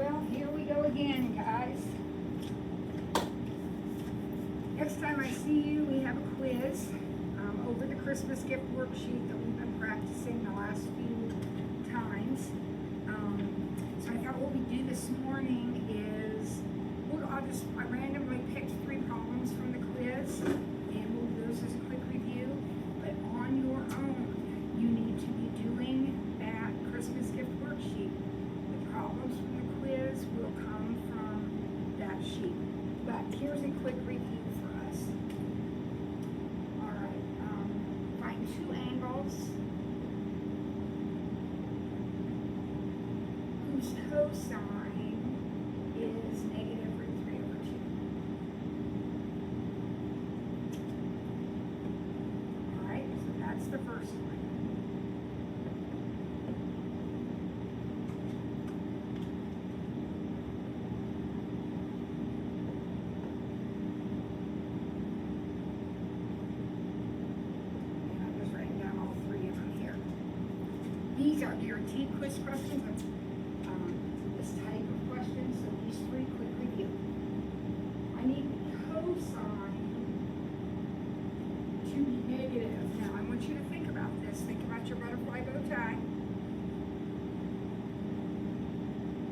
Well, here we go again, guys. Next time I see you, we have a quiz over the Christmas gift worksheet that we've been practicing the last few times. So I thought what we do this morning is, I randomly picked 3 problems from the quiz, and we'll do this as a quick review. But on your own, you need to be doing that Christmas gift worksheet. The problems from the quiz will come from that sheet. But here's a quick review for us. All right, find 2 angles whose cosine is negative root 3 over 2. All right, so that's the first one. These are guaranteed quiz questions, this type of question, so these 3 quick review. I need cosine to be negative. Now I want you to think about this. Think about your butterfly bow tie.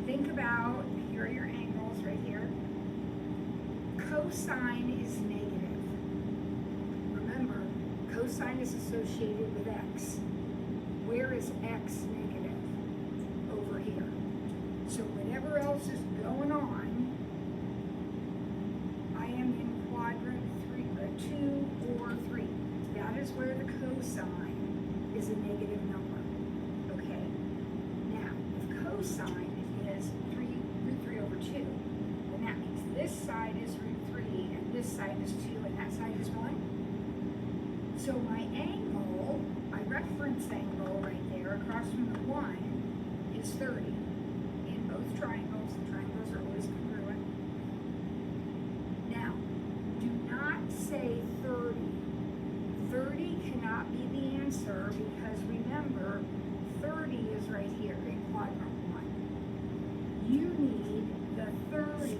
Think about, here are your angles right here. Cosine is negative. Remember, cosine is associated with x. Where is x negative? Over here. So whatever else is going on, I am in quadrant 2 or 3. That is where the cosine is a negative number. Okay? Now, if cosine is root 3 over 2, then that means this side is root 3, and this side is 2, and that side is 1. So my angle, my reference angle right there across from the 1 is 30. In both triangles, the triangles are always congruent. Now, do not say 30. 30 cannot be the answer because remember, 30 is right here in quadrant 1. You need the 30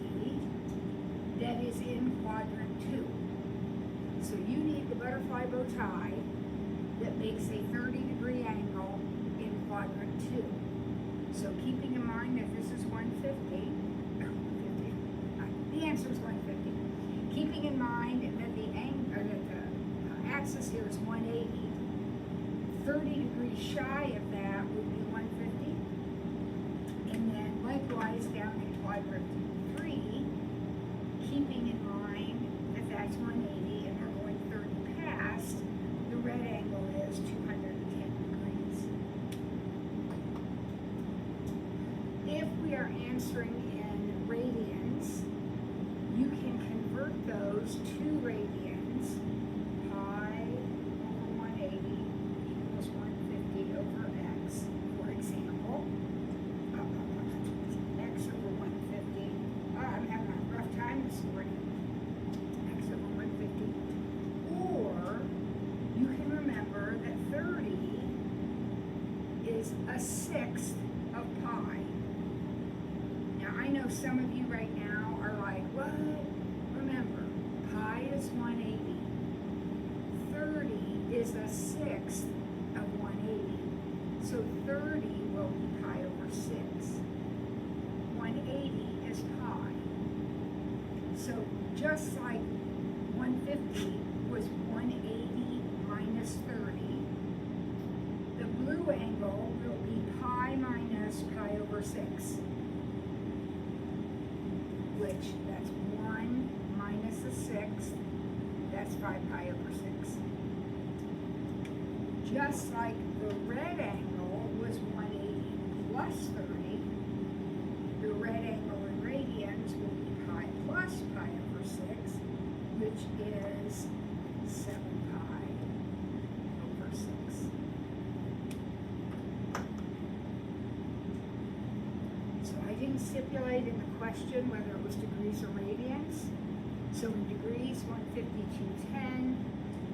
that is in quadrant 2. So you need the butterfly bow tie that makes a 30-degree angle in quadrant 2. So keeping in mind that this is 150, the answer is 150. Keeping in mind that the axis here is 180, 30 degrees shy of that would be 150. And then likewise down in quadrant 3, keeping in mind that that's 180 and we're going 30 past, the red angle is 210 degrees. If we are answering in radians, you can convert those to radians. Pi over 180 equals 150 over x. For example, x over 150. I'm having a rough time this morning. X over 150. Or you can remember that 30 is a 1/6 of pi. Now I know some of you right now are like, what? Remember, pi is 180. 30 is a 1/6 of 180. So 30 will be pi over 6. 180 is pi. So just like 150 was 180 minus 30, the blue angle will be pi minus pi over 6, which that's 1 minus a 6, that's 5 pi over 6. Just like the red angle was 180 plus 30, the red angle in radians will be pi plus pi over 6, which is 7 pi over 6. So I didn't stipulate in the question whether it was degrees or radians. So in degrees, 150, 210.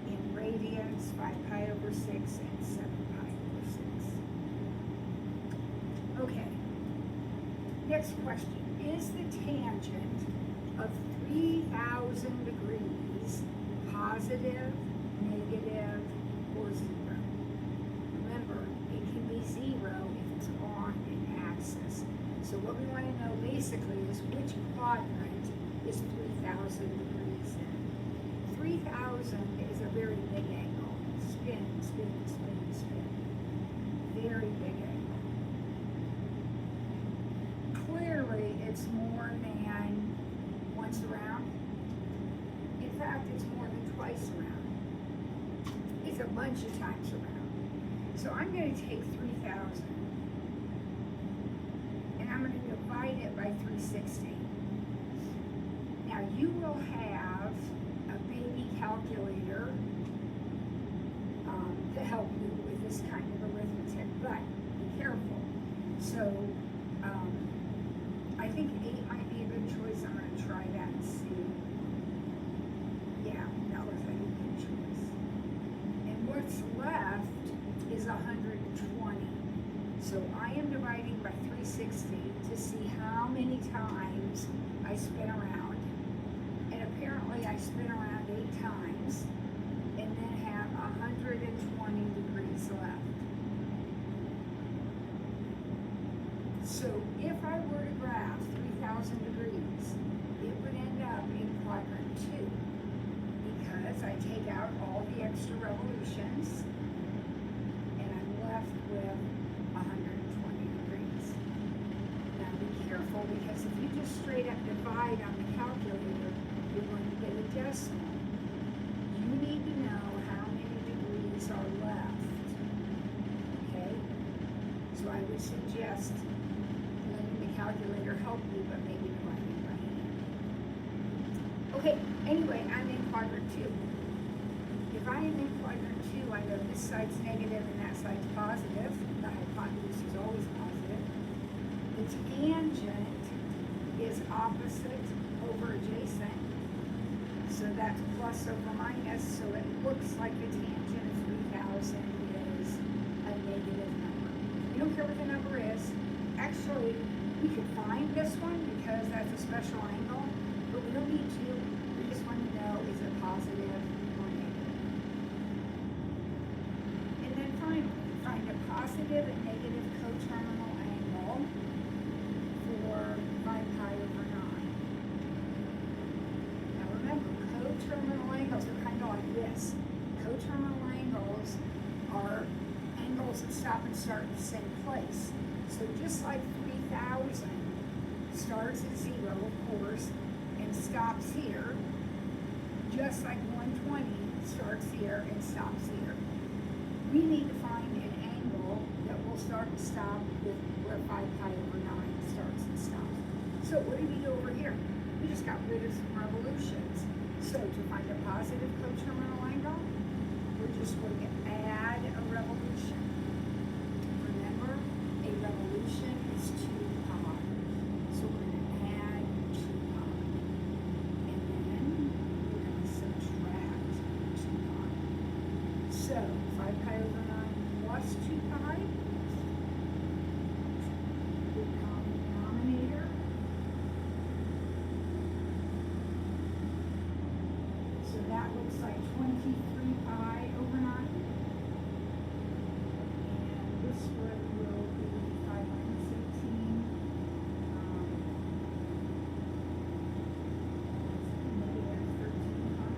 In radians, 5 pi over 6 and 7 pi over 6. Okay. Next question, is the tangent of 3,000 degrees positive, negative, or zero? Remember, it can be zero if it's on an axis. So what we want to know basically is which quadrant is 3,000 degrees in. 3,000 is a very big angle. Spin, spin, spin, spin. Very big angle. Clearly, it's more than once around. In fact, it's more than twice around. It's a bunch of times around. So I'm going to take 3,000 and I'm going to divide it by 360. Now you will have a baby calculator to help you with this kind of arithmetic, but be careful. So I think 8 might be a good choice. I'm going to try that and see. Yeah, that looks like a good choice. And what's left is 120. So I am dividing by 360 to see how many times I spin around. And apparently I spin around 8 times and then have 120 degrees left. So if I were to graph 3,000 degrees, it would end up in quadrant 2 because I take out all the extra revolutions and I'm left with 120 degrees. Now be careful because if you just straight up divide on the calculator, you're going to get a decimal. You need to know how many degrees are left. Okay? So I would suggest letting the calculator help you, but maybe dividing by hand. Okay, anyway, I'm in quadrant 2. If I am in quadrant 2, I know this side's negative and that side's positive. The hypotenuse is always positive. The tangent is opposite over adjacent. So that's plus over minus, so it looks like the tangent of 3,000 is a negative number. We don't care what the number is. Actually, we could find this one because that's a special angle, but we don't need to. We just want to know is it positive or negative. And then finally, find a positive and negative coterminal angle for 5 pi over 9. Now remember, coterminal angles are kind of like this. Coterminal angles are angles that stop and start in the same place. So just like 3,000 starts at 0, of course, and stops here, just like 120 starts here and stops here. We need to find an angle that will start and stop with where 5 pi over 9 starts and stops. So what did we do over here? We just got rid of some revolutions. So to find a positive coterminal angle, we're just going to add a revolution. Remember, a revolution is 2 pi. So we're going to add 2 pi. And then we're going to subtract 2 pi. So 5 pi over 9 plus 2 pi. The common denominator. So that looks like 23 pi over 9. And this one will be 5 minus 18. Negative 13 pi.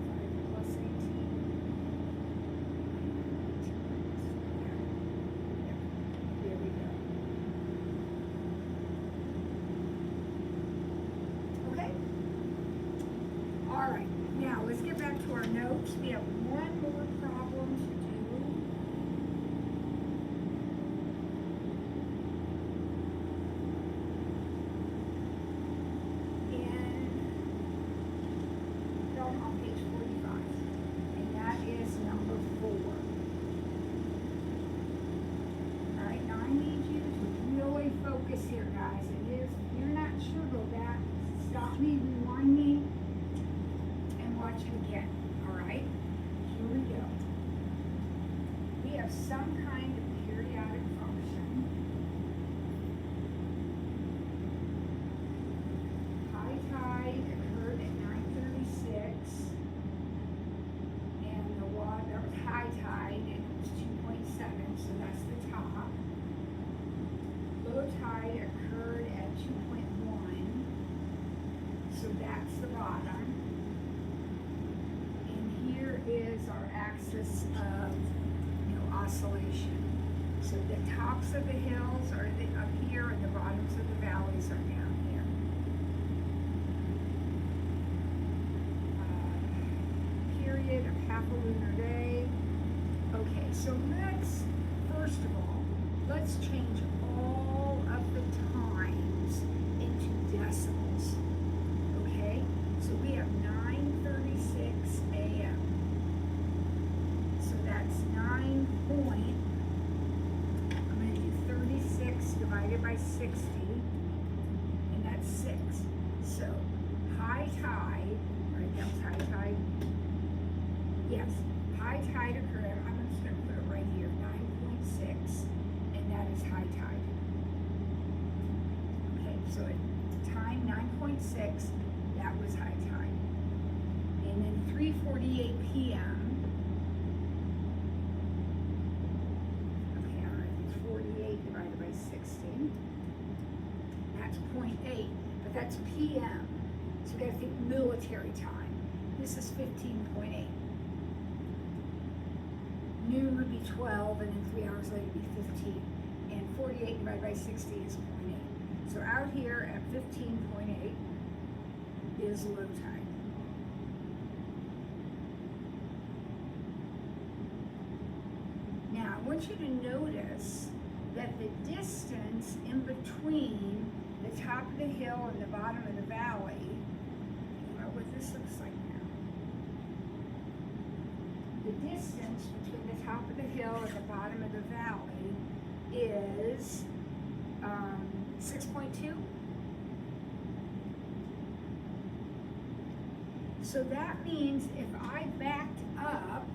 5 plus 18. There we go. Okay? All right. Now, let's get back to our notes. We have one more problem to do. On page 45. And that is number 4. All right, now I need you to really focus here, guys. And if you're not sure, go back, stop me, rewind me, and watch it again. All right? Here we have some kind of periodic function. High tide occurred at 9:36, and the water, that was high tide, and it was 2.7, so that's the top. Low tide occurred at 2.1, so that's the bottom. And here is our axis of, oscillation. So the tops of the hills are up here, and the bottoms of the valleys are down here. Period of half a lunar day. Okay, so first of all, let's change all of the times into decimals. Okay, so we have 9:36 a.m. So that's 9 point, I'm going to do 36 divided by 60, and that's 6. So high tide, right, that was high tide. Yes, high tide occurred, I'm just going to put it right here, 9.6, and that is high tide. Okay, so at time 9.6, that was high tide. And then 3:48 p.m., okay, all right, it's 48 divided by 60, that's 0.8, but that's p.m., so we gotta think military time. This is 15.8. Noon would be 12, and then 3 hours later would be 15. And 48 divided by 60 is 0.8. So out here at 15.8 is low tide. Now, I want you to notice that the distance in between the top of the hill and the bottom of the valley, think about what this looks like now. The distance between the top of the hill and the bottom of the valley is 6.2. So that means if I backed up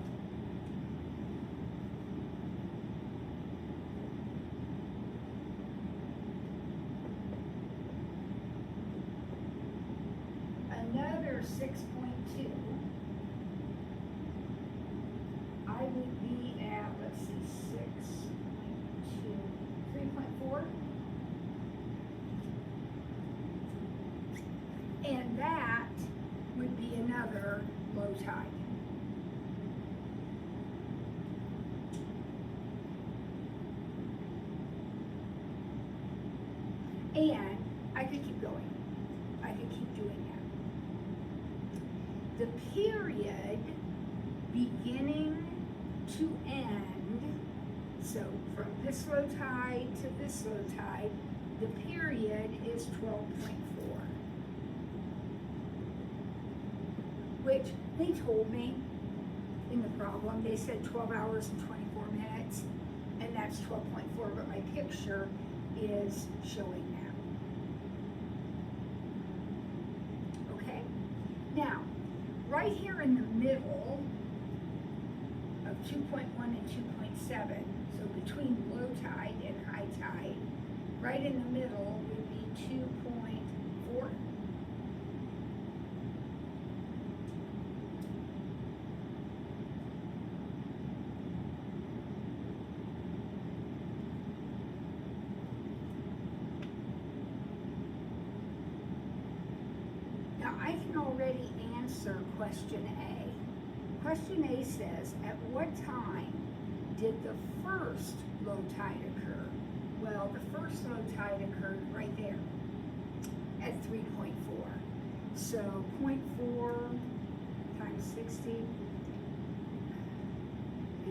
another 6.2, I would be at, let's see, 6.2, 3.4. And that would be another low tide. And I could keep going. I could keep doing that. The period beginning to end, so from this low tide to this low tide, the period is 12.4. Which they told me in the problem, they said 12 hours and 24 minutes, and that's 12.4, but my picture is showing that. Okay, now, right here in the middle of 2.1 and 2.7, so between low tide and high tide, right in the middle would be 2.4. I can already answer question A. Question A says, at what time did the first low tide occur? Well, the first low tide occurred right there at 3.4. So 0.4 times 60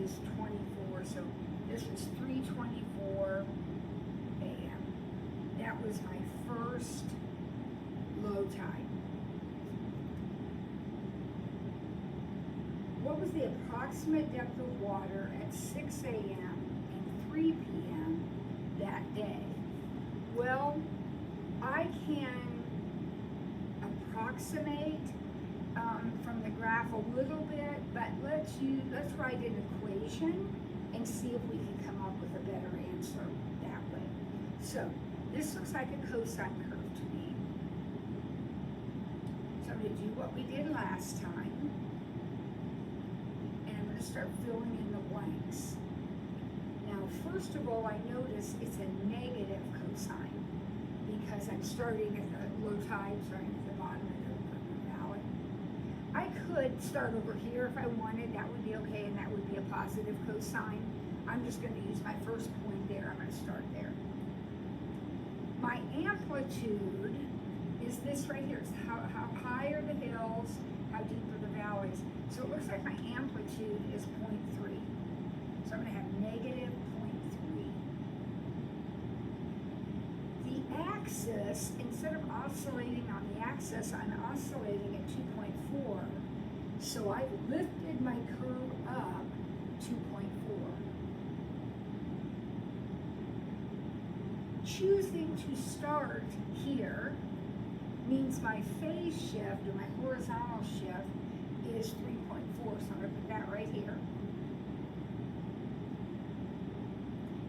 is 24. So this was 3:24 a.m. That was my first low tide. What was the approximate depth of water at 6 a.m. and 3 p.m. that day? Well, I can approximate from the graph a little bit, but let's write an equation, and see if we can come up with a better answer that way. So this looks like a cosine curve to me. So I'm going to do what we did last time, and I'm going to start filling in the blanks. Now, first of all, I notice it's a negative cosine because I'm starting at the low tide, starting at the bottom of the valley. I could start over here if I wanted, that would be okay, and that would be a positive cosine. I'm just going to use my first point there. I'm going to start there. My amplitude is this right here. It's how high are the hills, how deep are the valleys. So it looks like my amplitude is 0.3. So I'm going to have negative 0.3. The axis, instead of oscillating on the axis, I'm oscillating at 2.4. So I've lifted my curve up 2.4. Choosing to start here means my phase shift, or my horizontal shift, is 3.4. So I'm going to put that right here.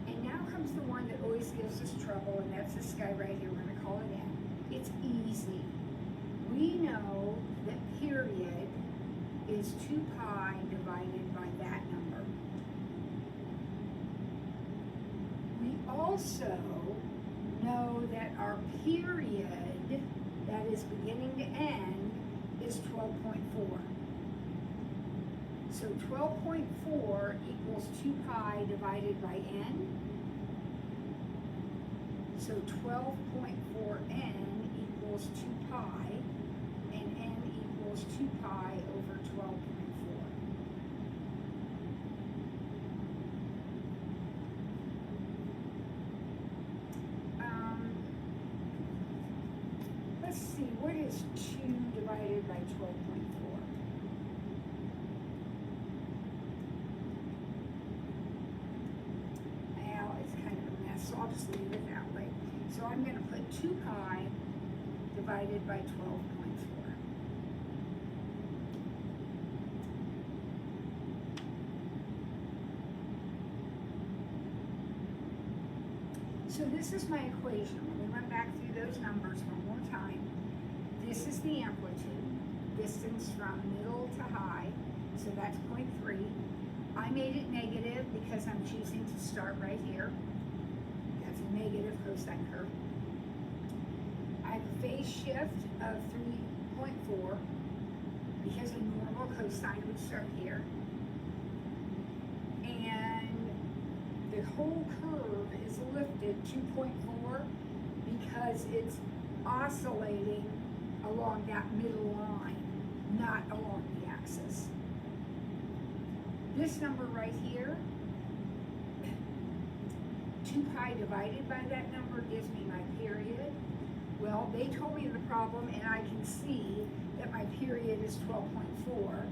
And now comes the one that always gives us trouble, and that's this guy right here. We're going to call it N. It's easy. We know that period is 2 pi divided by that number. We also know that our period, that is beginning to end, is 12.4. So 12.4 equals 2 pi divided by n. So 12.4n equals 2 pi, and n equals 2 pi over 12.4. Let's see, what is 2 divided by 12.4? Well, it's kind of a mess, so I'll just leave it that way. So I'm going to put 2 pi divided by 12.4. So this is my equation. Let me run back through those numbers one more time. This is the amplitude, distance from middle to high, so that's 0.3. I made it negative because I'm choosing to start right here. That's a negative cosine curve. I have a phase shift of 3.4 because a normal cosine would start here. And the whole curve is lifted 2.4 because it's oscillating along that middle line, not along the axis. This number right here, 2 pi divided by that number gives me my period. Well, they told me the problem, and I can see that my period is 12.4.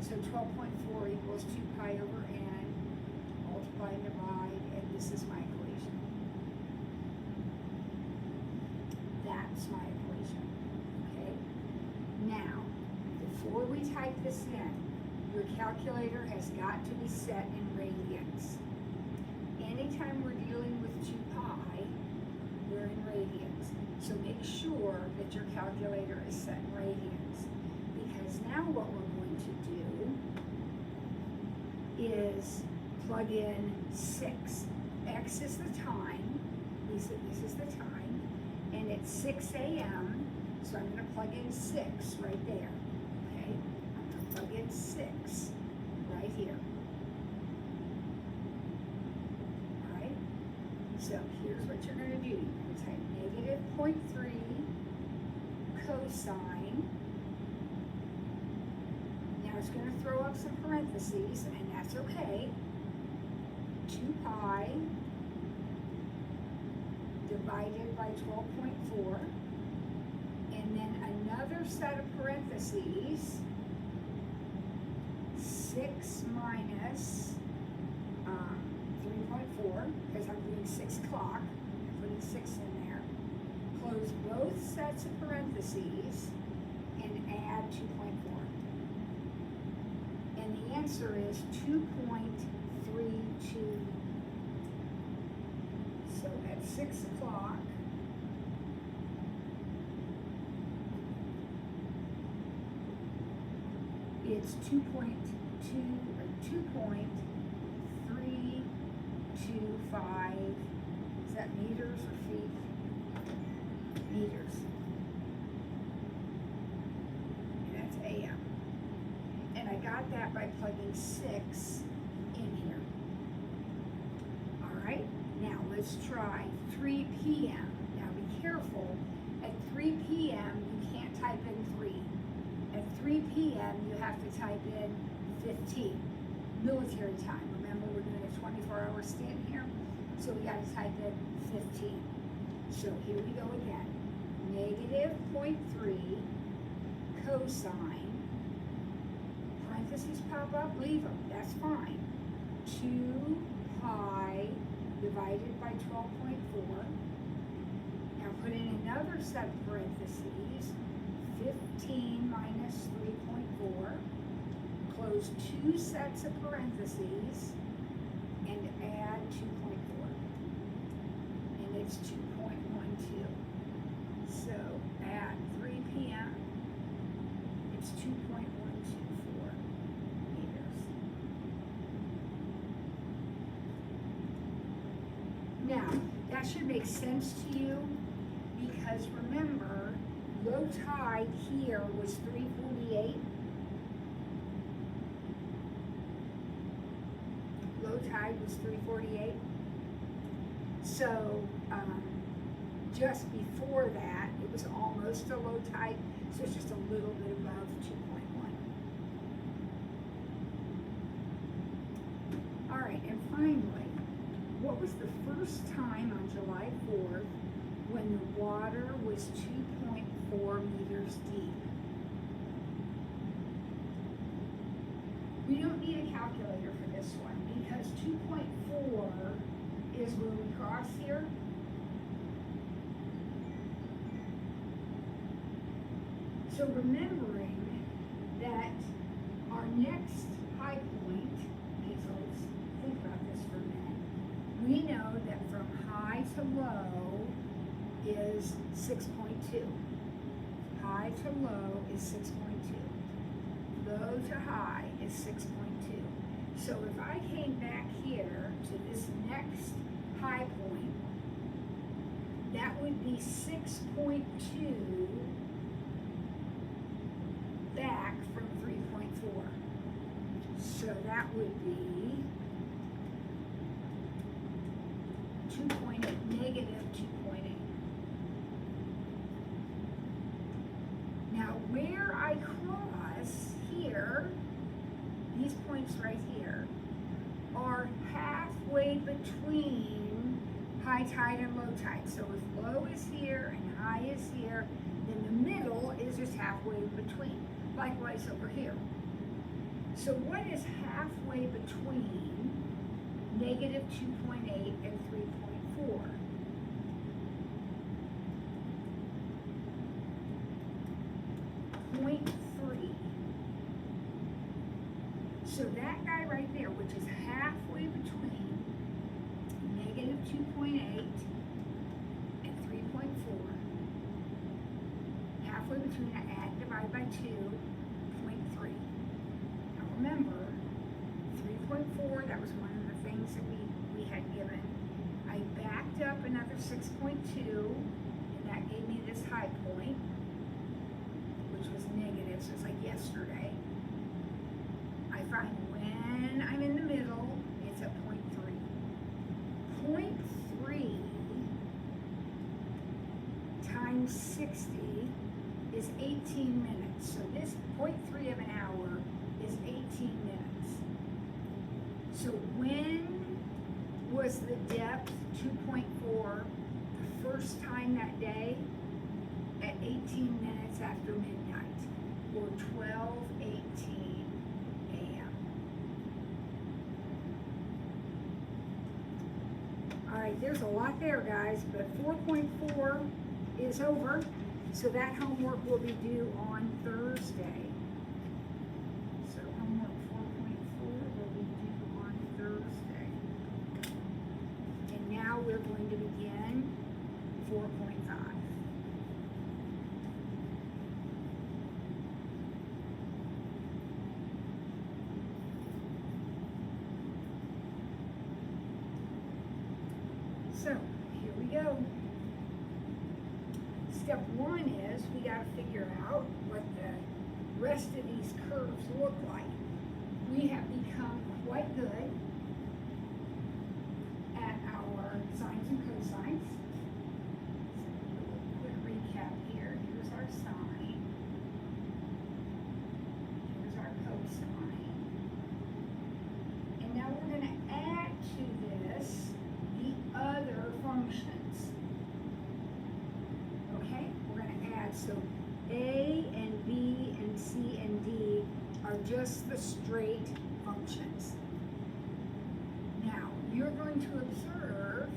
So 12.4 equals 2 pi over n, multiply and divide, and this is my equation. That's my equation, okay? Now, before we type this in, your calculator has got to be set in radians. Anytime we're dealing with 2 pi, we're in radians. So make sure that your calculator is set in radians. Because now what we're going to do is plug in 6. X is the time, this is the time, and it's 6 a.m., so I'm going to plug in 6 right there, okay? I'm going to plug in 6 right here. All right? So here's what you're going to do. You're going to type negative 0.3 cosine. Now it's going to throw up some parentheses, and that's okay. 2 pi divided by 12.4, and then another set of parentheses, 6 minus 3.4, because I'm doing 6 o'clock, I'm putting 6 in there. Close both sets of parentheses and add 2.4. And the answer is 2.3 3 to, so at 6 o'clock, it's 2.2 or 2.325. Is that meters or feet? Meters. And that's AM. And I got that by plugging 6 in here. All right, now let's try 3 p.m. Now be careful, at 3 p.m. you can't type in 3. At 3 p.m. you have to type in 15. Military time. Remember, we're doing a 24-hour stint here, so we got to type in 15. So here we go again. Negative 0.3 cosine. Parentheses pop up, leave them. That's fine. 2 pi divided by 12.4. Now put in another set of parentheses. 15 minus 3.4, close 2 sets of parentheses, and add 2.4, and it's 2.12. So at 3 p.m., it's 2.124 meters. Now, that should make sense to you, because remember, low tide here was 348. Low tide was 348. So just before that, it was almost a low tide, so it's just a little bit above 2.1. All right, and finally, what was the first time on July 4th when the water was 2.4 meters deep? We don't need a calculator for this one, because 2.4 is where we cross here. So remembering that our next high point, okay, so let's think about this for a minute. We know that from high to low is 6.2. High to low is 6.2. Low to high is 6.2. So if I came back here to this next high point, that would be 6.2 back from 3.4. So that would be 2.8, negative 2.8. Now where I cross here, these points right here, are halfway between high tide and low tide. So if low is here and high is here, then the middle is just halfway between. Likewise over here. So what is halfway between negative 2.8 and 3.4? .3. So that guy right there, which is halfway between negative 2.8 and 3.4, halfway between that, add, divide by 2, 0.3. Now remember, 3.4, that was one of the things that we had given. I backed up another 6.2, and that gave me this high point, which was negative, so it's like yesterday. I find when I'm in the middle, it's at 0.3. 0.3 times 60 is 18 minutes. So this 0.3 of an hour is 18 minutes. So when was the depth 2.4 the first time that day? At 18 minutes after midnight, or 12:18 a.m. All right, there's a lot there, guys, but 4.4 is over, so that homework will be due on Thursday. So homework 4.4 will be due on Thursday. So, here we go. Step one is we got to figure out what the rest of these curves look like. We have become quite good at our sines and cosines. So, a quick recap here. Here's our sine. Here's our cosine. And now we're going to add to this the other functions. Okay? We're going to add, so A and B and C and D are just the straight functions. Now, you're going to observe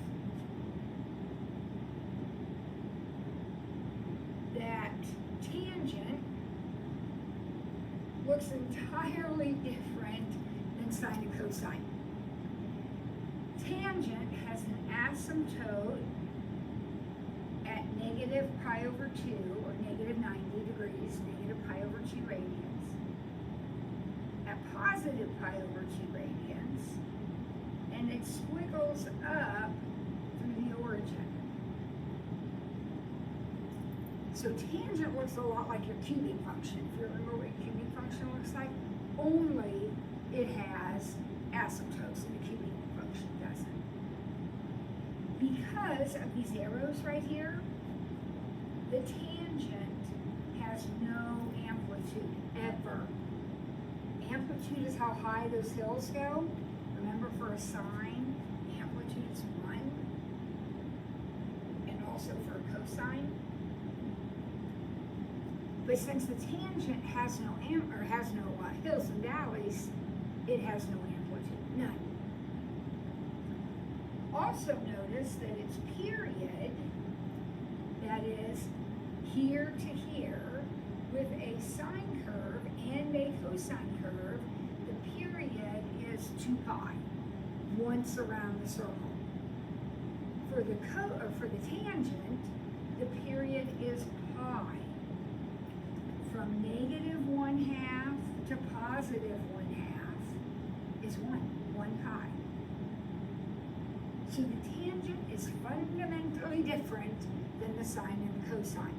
that tangent looks entirely different than sine and cosine. Tangent has an asymptote at negative pi over 2, or negative 90 degrees, negative pi over 2 radians, at positive pi over 2 radians, and it squiggles up through the origin. So tangent looks a lot like your cubic function. If you remember what a cubic function looks like, only it has asymptotes and the cubic function doesn't. Because of these arrows right here, the tangent has no amplitude ever. Amplitude is how high those hills go. Remember, for a sine, amplitude is 1, and also for a cosine. But since the tangent has no hills and valleys, it has no amplitude, none. Also notice that its period, that is here to here, with a sine curve and a cosine curve, the period is 2 pi, once around the circle. For the tangent, the period is pi. From negative 1/2 to positive 1/2 is 1 pi. So the tangent is fundamentally different than the sine and the cosine.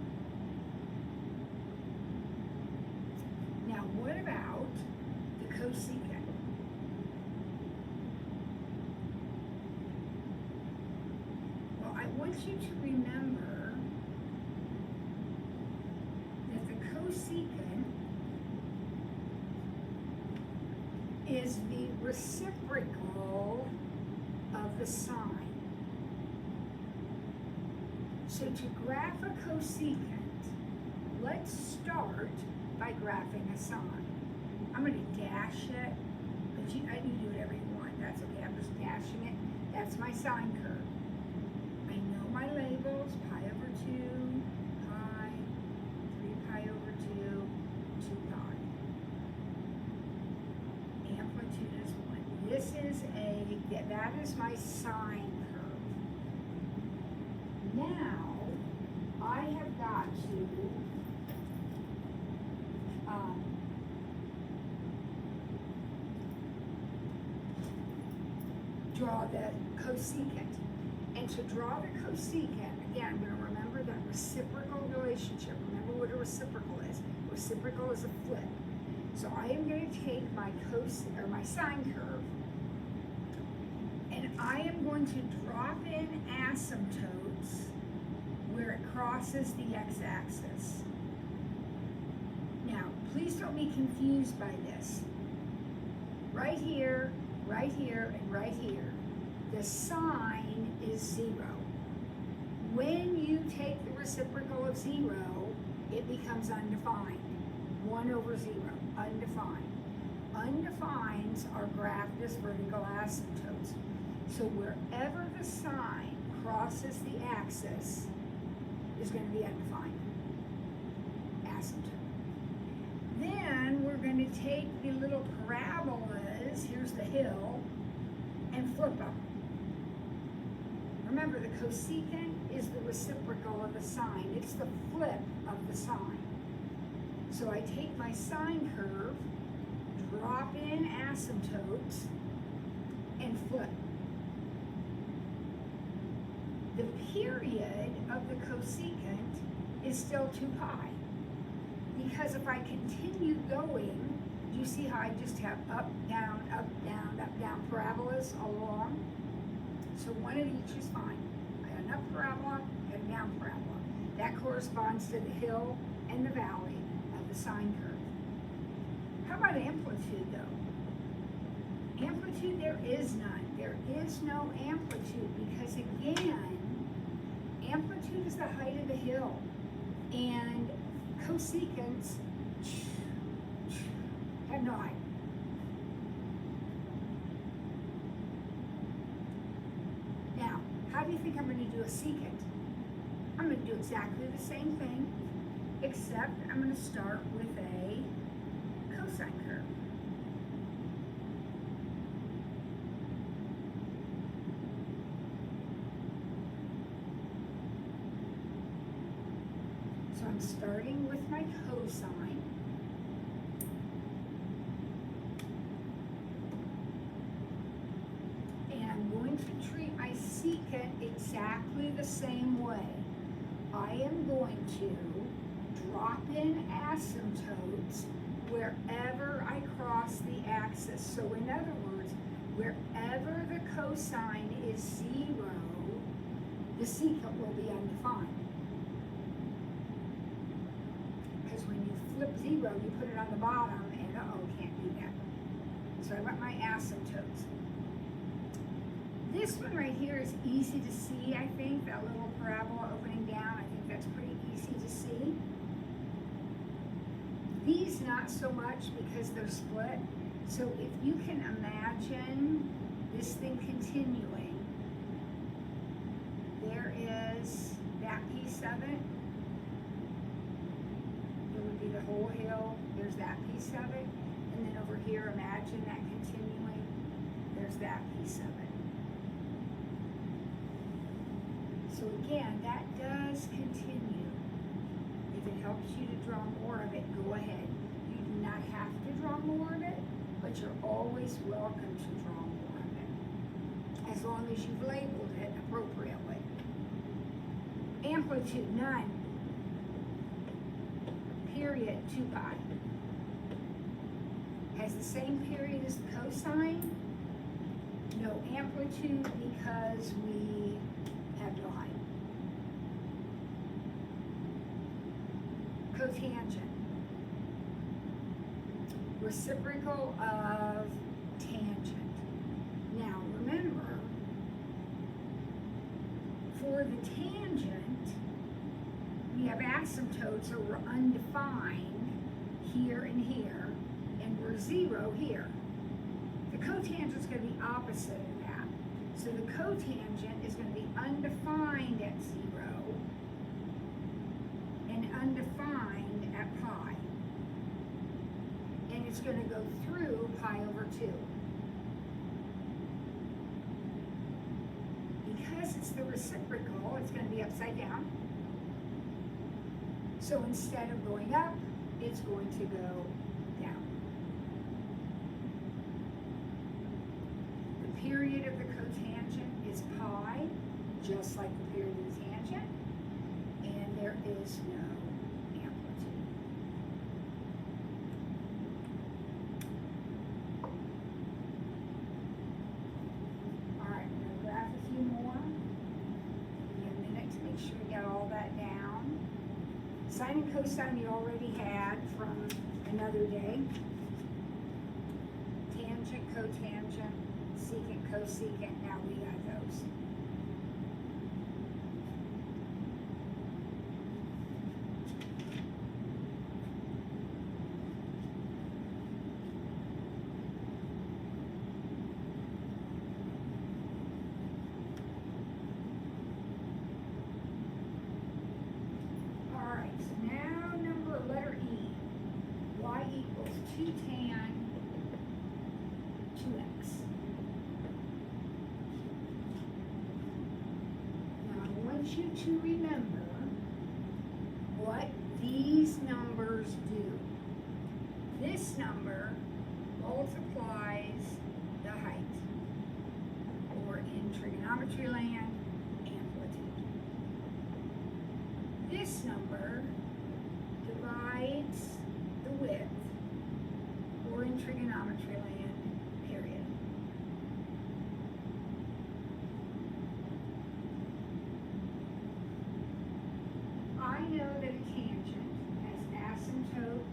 Now, what about the cosecant? Well, I want you to remember that the cosecant is the reciprocal of the sine. So to graph a cosecant, let's start by graphing a sine. I'm going to dash it, but you can do whatever you want. That's okay. I'm just dashing it. That's my sine curve. I know my labels: pi over 2, pi, 3 pi over 2, 2 pi. Amplitude is 1. This is that is my sine curve. Now, I have got to draw the cosecant. And to draw the cosecant, again, I'm going to remember that reciprocal relationship. Remember what a reciprocal is. Reciprocal is a flip. So I am going to take my sine curve, and I am going to drop in asymptotes where it crosses the x-axis. Now, please don't be confused by this. Right here, and right here, the sine is 0. When you take the reciprocal of 0, it becomes undefined. 1 over 0, undefined. Undefineds are graphed as vertical asymptotes. So wherever the sine crosses the axis is going to be undefined asymptote. Then we're going to take the little parabolas, here's the hill, and flip them. Remember, the cosecant is the reciprocal of the sine. It's the flip of the sine. So I take my sine curve, drop in asymptotes, and flip. The period of the cosecant is still 2 pi. Because if I continue going, do you see how I just have up, down, parabolas all along? So one of each is fine. I got an up parabola and a down parabola. That corresponds to the hill and the valley of the sine curve. How about amplitude though? Amplitude, there is none. There is no amplitude because again, amplitude is the height of the hill. And cosecants have no height. Now, how do you think I'm going to do a secant? I'm going to do exactly the same thing, except I'm going to start with a cosine curve. So I'm starting with my cosine. And I'm going to treat my secant exactly the same way. I am going to drop in asymptotes wherever I cross the axis. So in other words, wherever the cosine is 0, the secant will be undefined. Because when you flip 0, you put it on the bottom, and can't do that. So I want my asymptotes. This one right here is easy to see, I think, that little parabola opening down. I think that's pretty easy to see. These not so much because they're split. So if you can imagine this thing continuing, there is that piece of it. It would be the whole hill. There's that piece of it. And then over here, imagine that continuing. There's that piece of it. So again, that does continue. If it helps you to draw more of it, go ahead. You do not have to draw more of it, but you're always welcome to draw more of it, as long as you've labeled it appropriately. Amplitude, none. Period, 2 pi. Has the same period as the cosine. No amplitude because we have no height. Cotangent. Reciprocal of tangent. Now remember, for the tangent, we have asymptotes, so we're undefined here and here, and we're 0 here. The cotangent is going to be opposite of that. So the cotangent is going to be undefined at 0 and undefined at pi. And it's going to go through pi over 2. Because it's the reciprocal, it's going to be upside down. So instead of going up, it's going to go down. The period of the cotangent is pi, just like the period of the tangent, and there is no amplitude. All right, I'm going to graph a few more. Give me a minute to make sure we got all that down. Sine and cosine you already had from another day. Tangent, cotangent, secant, cosecant, now we got those. Alright, so now letter E. Y equals 2 tan 2x. Now I want you to remember what these numbers do. This number multiplies the height, or in trigonometry land, amplitude. number divides the width, or in trigonometry land, period. I know that a tangent has asymptote,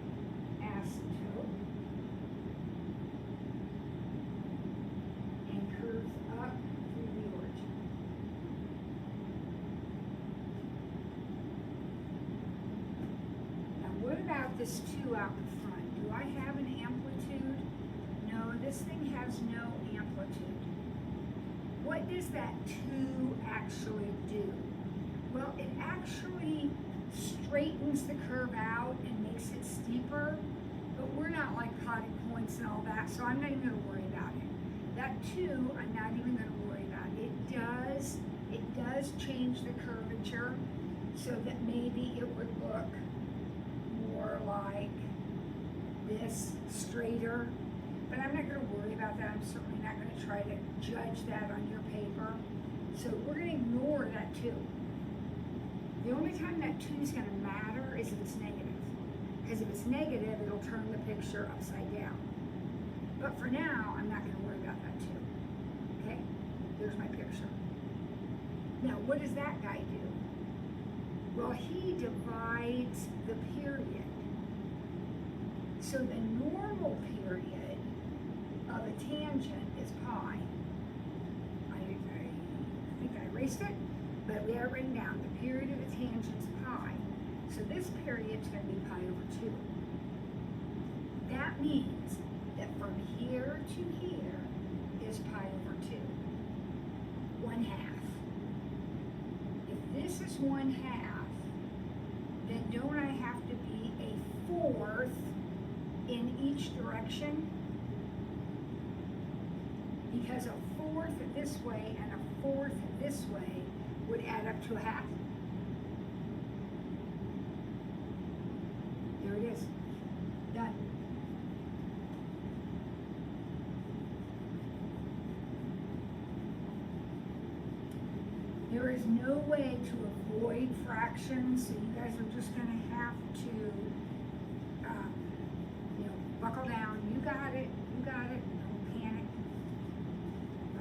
and curves up through the origin. Now what about this 2 out in front? Do I have an amplitude? No, this thing has no amplitude. What does that 2 actually do? Well, it actually straightens the curve out and makes it steeper, but we're not like potted points and all that, so I'm not even going to worry about it. That 2, I'm not even going to worry about. It does change the curvature so that maybe it would look more like this, straighter, but I'm not going to worry about that. I'm certainly not going to try to judge that on your paper. So we're going to ignore that 2. The only time that 2 is going to matter is if it's negative. Because if it's negative, it'll turn the picture upside down. But for now, I'm not going to worry about that 2. Okay? There's my picture. Now, what does that guy do? Well, he divides the period. So the normal period of a tangent is pi. I think I erased it, but we have it written down. The period of a tangent is pi. So this period is going to be pi over 2. That means that from here to here is pi over 2. 1/2. If this is 1/2, then don't I have to be a 4th in each direction? Because a 4th this way and a 4th this way would add up to 1/2. There it is. Done. There is no way to avoid fractions, so you guys are just going to have to, buckle down. You got it. You got it. Don't panic.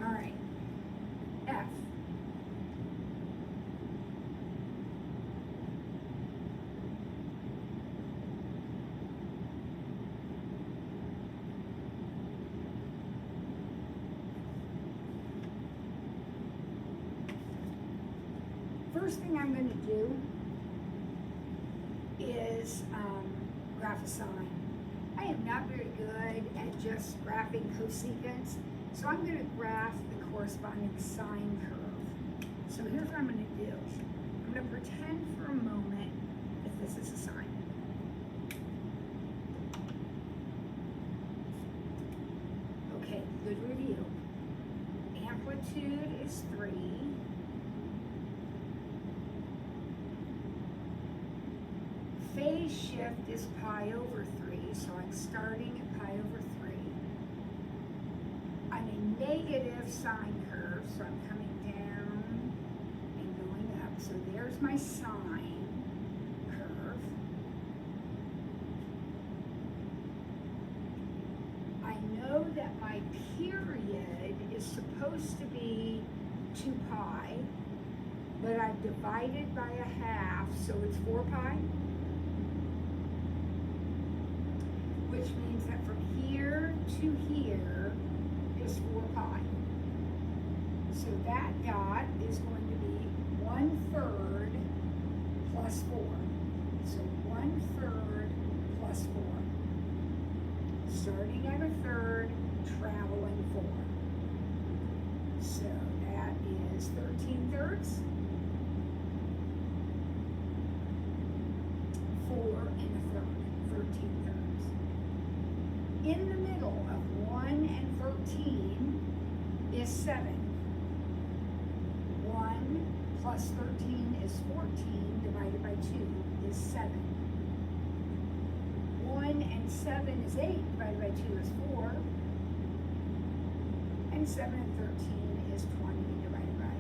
All right. F. First thing I'm going to do is graph a sine. I am not very good at just graphing cosecants, so I'm going to graph the corresponding sine curve. So here's what I'm going to do. I'm going to pretend for a moment that this is a sine. Okay, good review. Amplitude is 3. Phase shift is pi over 3, so I'm starting at pi over 3. I'm a negative sine curve, so I'm coming down and going up. So there's my sine curve. I know that my period is supposed to be 2 pi, but I've divided by 1/2, so it's 4 pi. Which means that from here to here is 4 pi. So that dot is going to be 1/3 plus 4. So 1/3 plus 4. Starting at 1/3, traveling 4. So that is 13/3. 4 and 1/3, 13/3. In the middle of 1 and 13 is 7. 1 plus 13 is 14, divided by 2 is 7. 1 and 7 is 8, divided by 2 is 4. And 7 and 13 is 20, divided by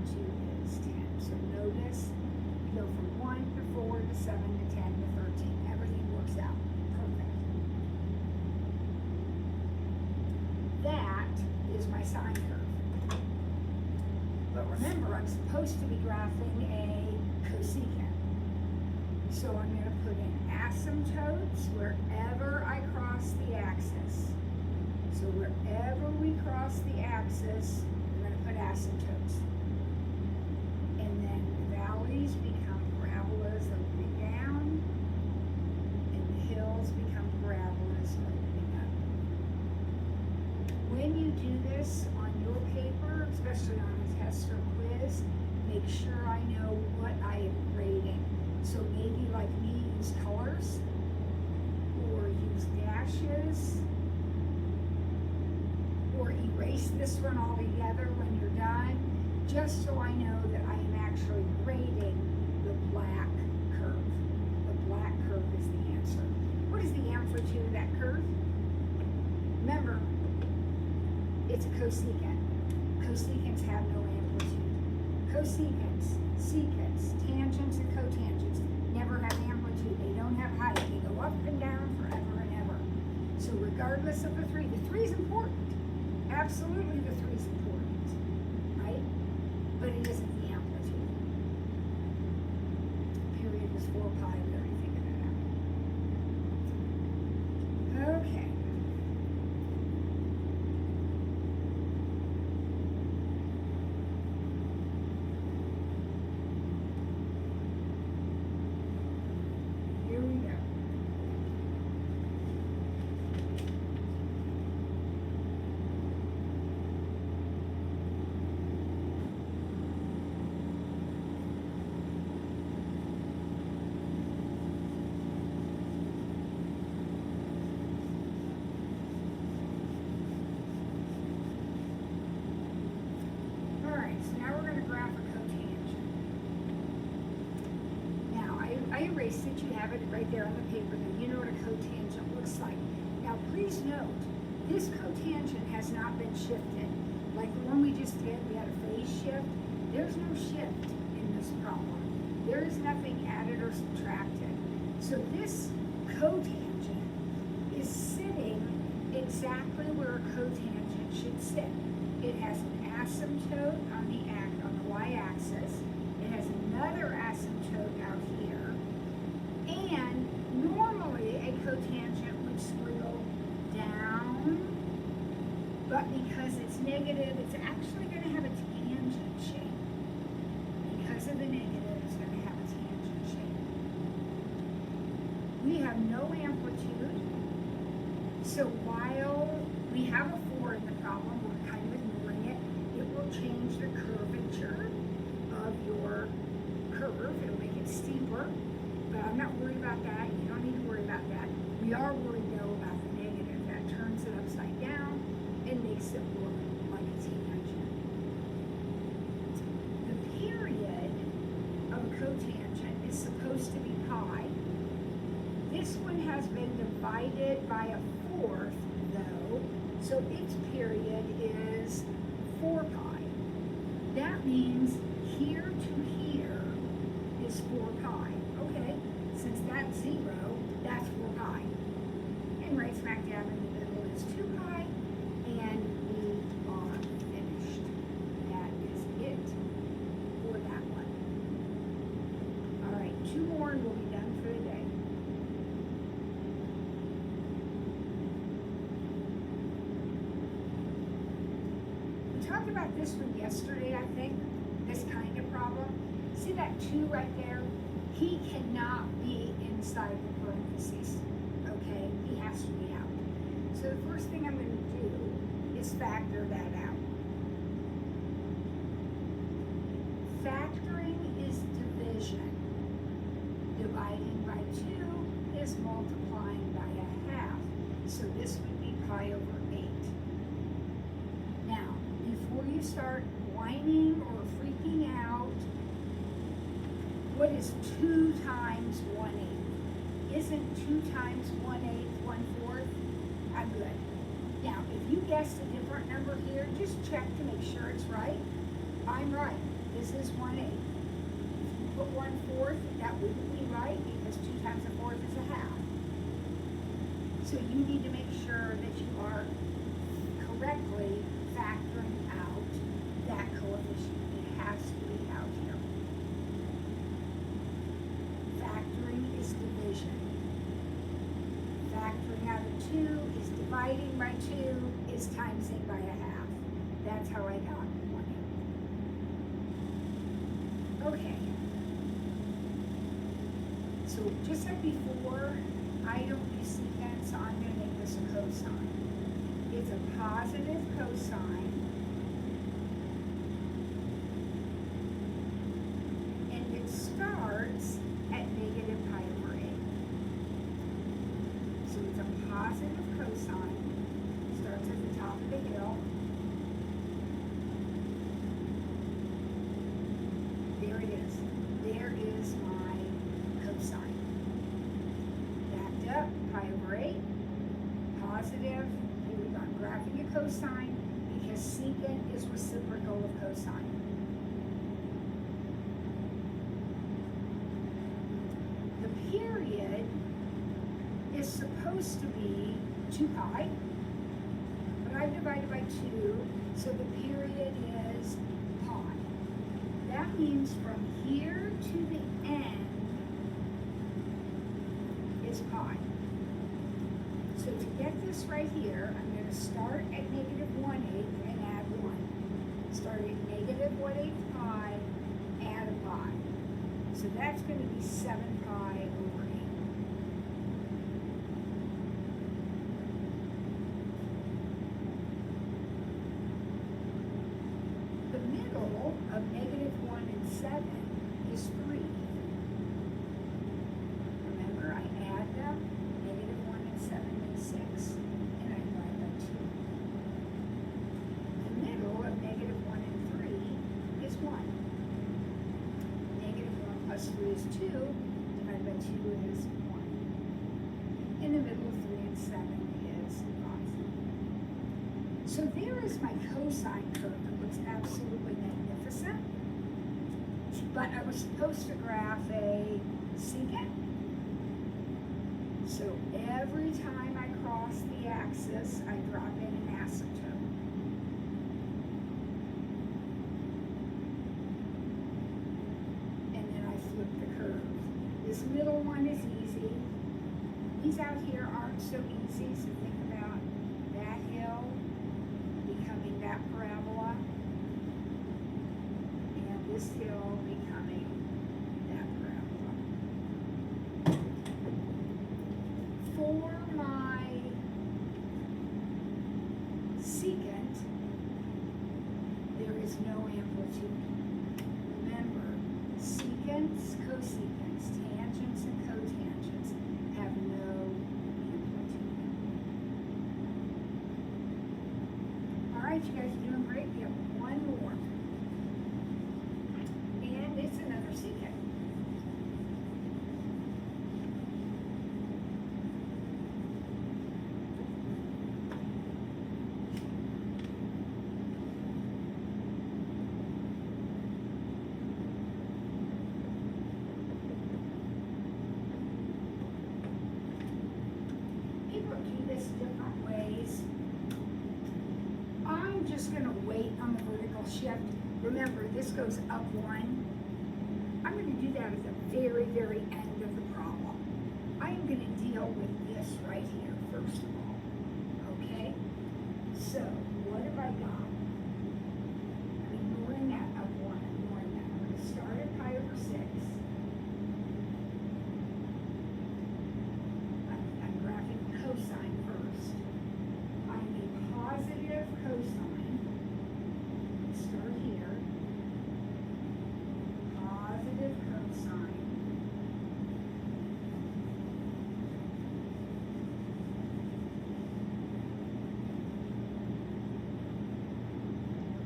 2 is 10. So notice go from 1 to 4 to 7 to 10 to 13. Everything works out perfect. That is my sine curve. But remember, I'm supposed to be graphing a cosecant. So I'm going to put in asymptotes wherever I cross the axis. So wherever we cross the axis, we're going to put asymptotes. And then the valleys become parabolas opening down, and the hills become parabolas opening up. When you do this on your paper, especially on a test or quiz, make sure I know what I am grading. So maybe like me, use colors or use dashes or erase this one altogether when you're done, just so I know that I am actually grading the black curve. The black curve is the answer. What is the amplitude of that curve? Remember, it's a cosecant. Cosecants have no amplitude. Cosecants, secants, tangents, and cotangents never have amplitude. They don't have height. They go up and down forever and ever. So regardless of the 3 is important. Absolutely the 3 is important, right? But it isn't the amplitude. Period was 4 pi. We already figured that out. Okay. Here we go. I erased it, you have it right there on the paper, then you know what a cotangent looks like. Now please note, this cotangent has not been shifted. Like the one we just did, we had a phase shift. There's no shift in this problem. There is nothing added or subtracted. So this cotangent is sitting exactly where a cotangent should sit. It has an asymptote on the y-axis. It has another asymptote out here. And normally a cotangent would squiggle down, but because it's negative, it's actually going to have a tangent shape. Because of the negative, it's going to have a tangent shape. We have no amplitude, so while we have a 4 in the problem, we're kind of ignoring it. It will change the curvature of your curve. It'll make it steeper. But I'm not worried about that. You don't need to worry about that. We are worried though about the negative. That turns it upside down and makes it look like a tangent. The period of a cotangent is supposed to be pi. This one has been divided by a 4th though, so its period is 4 pi. That means here to here is 4 pi. Okay, since that's 0, that's 4 pi. And right smack dab in the middle is 2 pi, and we are finished. That is it for that one. All right, 2 more and we'll be done for the day. We talked about this one yesterday, I think, this kind of problem. See that 2 right there? He cannot be inside the parentheses, okay? He has to be out. So the first thing I'm going to do is factor that out. Factoring is division. Dividing by 2 is multiplying by a half. So this would be pi over 8. Now, before you start whining or freaking out, what is 2 times 1/8? Isn't 2 times 1/8 1/4? I'm good. Now, if you guessed a different number here, just check to make sure it's right. I'm right. This is 1/8. put 1/4, that wouldn't be right because 2 times a fourth is a half. So you need to make sure that you are correctly factoring out that coefficient. It has to be out here. Factoring is division. Factoring out of 2 is dividing by 2 is timesing by a half. That's how I got 1/8. Okay. So just like before, I don't use secant, so I'm going to make this a cosine. It's a positive cosine, and it starts at negative pi over 8. So it's a positive cosine, starts at the top of the hill. There it is. There is my cosine. Backed up, pi over 8, positive. I'm graphing a cosine because secant is reciprocal of cosine. The period is supposed to be 2 pi, but I've divided by 2, so the period is pi. That means from here to the end is pi. So to get this right here, I'm going to start at negative 1/8 and add 1. Start at negative 1/8 pi, add a pi. So that's going to be 7 pi over 8. The middle of negative 1 and 7 is 3. Remember, I add them. Negative 1 and 7 makes 6. And I divide by 2. The middle of negative 1 and 3 is 1. Negative 1 plus 3 is 2. Divided by 2 is 1. In the middle of 3 and 7 is 5. So there is my cosine curve. It looks absolutely magnificent. But I was supposed to graph a secant. So every time I cross the axis, I drop in an asymptote. And then I flip the curve. This middle one is easy. These out here aren't so easy, so think about that hill becoming that parabola, and this hill becoming that parabola. For my secant, there is no amplitude. Remember, secants, cosecants, tangents, and cotangents have no amplitude. All right, you guys are doing great. We have one more. And it's another secant. People do this different ways. I'm just going to wait on the vertical shift. Remember, this goes up 1. I'm going to do that at the very, very end of the problem. I am going to deal with this right here, first of all. Okay? So, what have I got? I'm ignoring that up 1. I'm ignoring that. I'm going to start at pi over 6. I'm graphing cosine first. I'm a positive cosine. Start here. Positive cosine.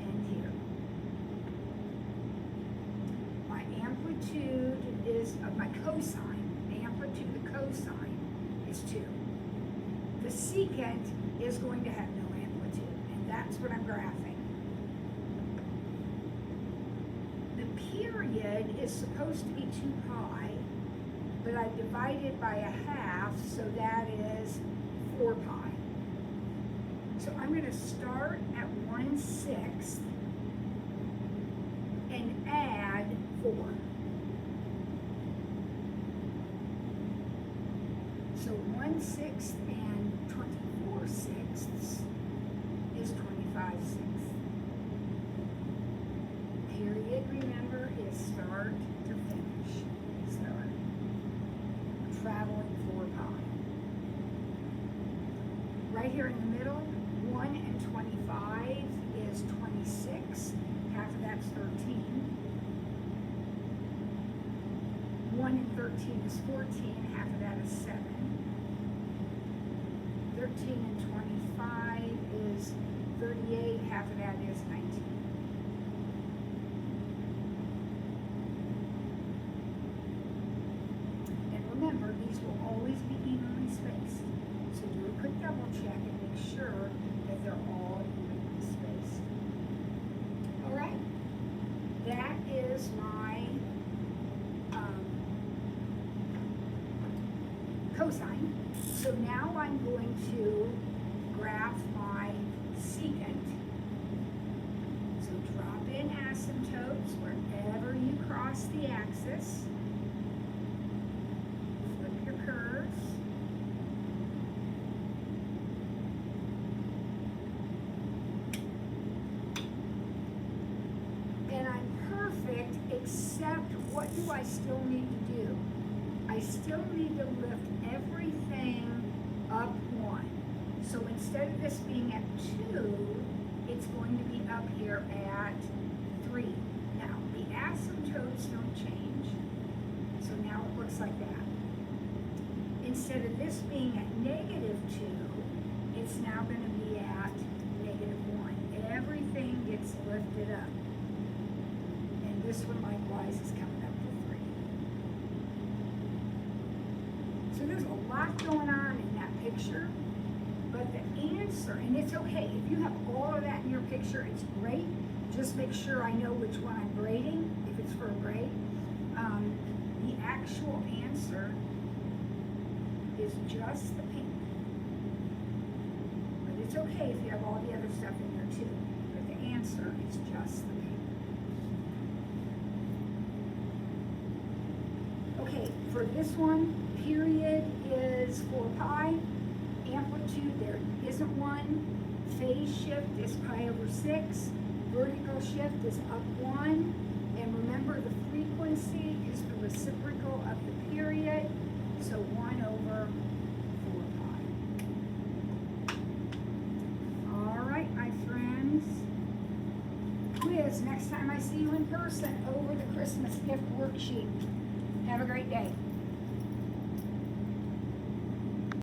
And here. My amplitude is of my cosine. The amplitude of the cosine is 2. The secant is going to have no amplitude, and that's what I'm graphing. The period is supposed to be 2 pi, but I divided by a half, so that is 4 pi. So I'm going to start at 1/6 and add 4. So 1/6 and 24/6 is 25/6. Period, remember, is start to finish. So traveling 4 pi. Right here in the middle, 1 and 25 is 26. Half of that's 13. 1 and 13 is 14. Half of that is 7. 13 and 25 is 38. Half of that is 19. And remember, these will always be evenly spaced. So do a quick double check and make sure that they're all evenly spaced. All right, that is my cosine. So now I'm going to graph my secant. So drop in asymptotes wherever you cross the axis. Flip your curves. And I'm perfect, except what do I still need to do? I still need to lift everything up 1. So instead of this being at 2, it's going to be up here at 3. Now, the asymptotes don't change. So now it looks like that. Instead of this being at -2, it's now going to be at -1. Everything gets lifted up. And this one likewise is coming up to 3. So there's a lot going on in that picture, but the answer, and it's okay, if you have all of that in your picture, it's great. Just make sure I know which one I'm grading, if it's for a grade. The actual answer is just the pink. But it's okay if you have all the other stuff in there too. But the answer is just the pink. Okay, for this one, period is 4 pi. Amplitude, there isn't one. Phase shift is pi over 6. Vertical shift is up 1. And remember, the frequency is the reciprocal of the period. So 1 over 4 pi. All right, my friends. Quiz next time I see you in person over the Christmas gift worksheet. Have a great day.